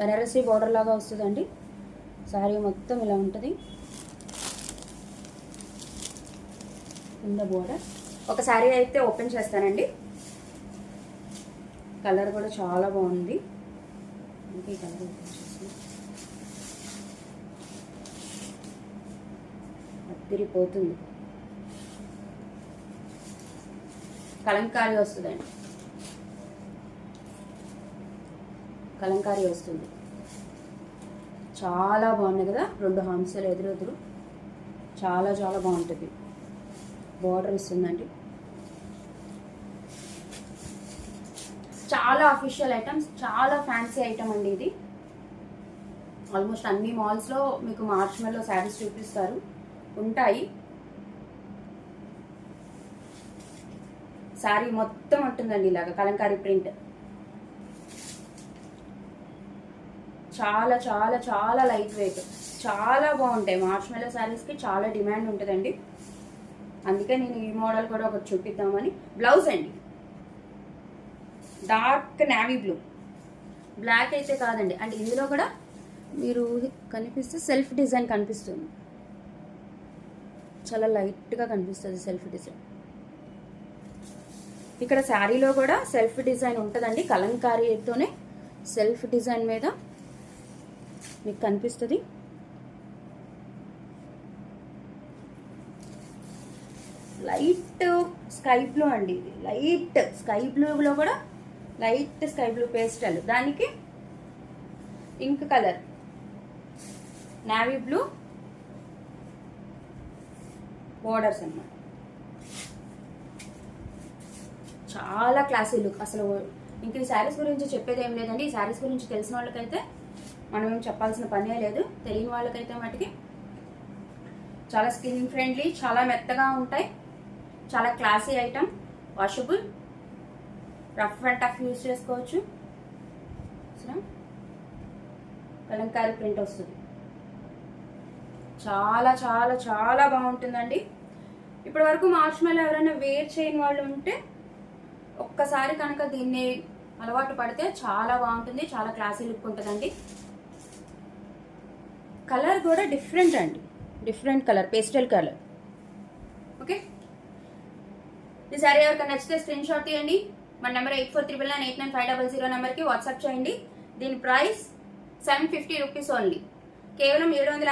Banarasi border లాగా వస్తుందండి. శారీ మొత్తం ఇలా ఉంటుంది. కింద బోర్డర్. ఒక శారీ అయితే ఓపెన్ చేస్తానండి. కలర్ కూడా చాలా బాగుంది. ఇంకా ఈ కలర్ ఓపెన్ చేస్తాను. అదిరిపోతుంది. కలంకారీ వస్తుందండి. కలంకారీ వస్తుంది. చాలా బాగున్నాయి కదా, 2 హంసలు ఎదురెదురు. చాలా చాలా బాగుంటుంది. బార్డర్ ఇస్తుందండి. చాలా అఫీషియల్ ఐటమ్స్, చాలా ఫ్యాన్సీ ఐటమ్ అండి ఇది. ఆల్మోస్ట్ అన్ని మాల్స్లో మీకు మార్చ్మెల్లో శారీస్ చూపిస్తారు, ఉంటాయి. శారీ మొత్తం ఉంటుందండి ఇలాగ కలంకారీ ప్రింట్. చాలా చాలా చాలా లైట్ వెయిట్, చాలా బాగుంటాయి. మార్చ్మెల్లో శారీస్కి చాలా డిమాండ్ ఉంటుందండి. అందుకే నేను ఈ మోడల్ కూడా ఒకటి చూపిద్దామని. బ్లౌజ్ అండి డార్క్ నేవీ బ్లూ, బ్లాక్ అయితే కాదండి. అండ్ ఇందులో కూడా మీరు కనిపిస్తే సెల్ఫ్ డిజైన్ కనిపిస్తుంది. చాలా లైట్గా కనిపిస్తుంది సెల్ఫ్ డిజైన్. ఇక్కడ శారీలో కూడా సెల్ఫ్ డిజైన్ ఉంటుందండి. కలంకారీతోనే సెల్ఫ్ డిజైన్ మీద మీకు కనిపిస్తుంది. లైట్ స్కై బ్లూ అండి ఇది. లైట్ స్కై బ్లూలో కూడా లైట్ స్కై బ్లూ పేస్టల్, దానికి pink colour, navy blue borders అన్నమాట. చాలా క్లాసీ లుక్. అసలు ఇంక ఈ శారీస్ గురించి చెప్పేది ఏం లేదండి. ఈ శారీస్ గురించి తెలిసిన వాళ్ళకైతే మనం ఏం చెప్పాల్సిన పనే లేదు. తెలియని వాళ్ళకైతే మటుకి చాలా స్కిన్ ఫ్రెండ్లీ, చాలా మెత్తగా ఉంటాయి. చాలా classy item, washable, rough and tough use చేసుకోవచ్చు. కలంకారీ ప్రింట్ వస్తుంది. చాలా చాలా చాలా బాగుంటుందండి. ఇప్పటి వరకు మార్చ్మెల్లో ఎవరైనా వేర్ చేయని వాళ్ళు ఉంటే ఒక్కసారి కనుక దీన్ని అలవాటు పడితే చాలా బాగుంటుంది. చాలా క్లాసీ లుక్ ఉంటుందండి. కలర్ కూడా డిఫరెంట్ అండి, different colour, pastel colour. Okay, ఈ సారీ ఎవరికైనా నచ్చితే స్క్రీన్ షాట్ తీయండి. మన నెంబర్ 8439989500 నెంబర్కి వాట్సాప్ చేయండి. దీని ప్రైస్ 750 రూపీస్ ఓన్లీ. కేవలం 750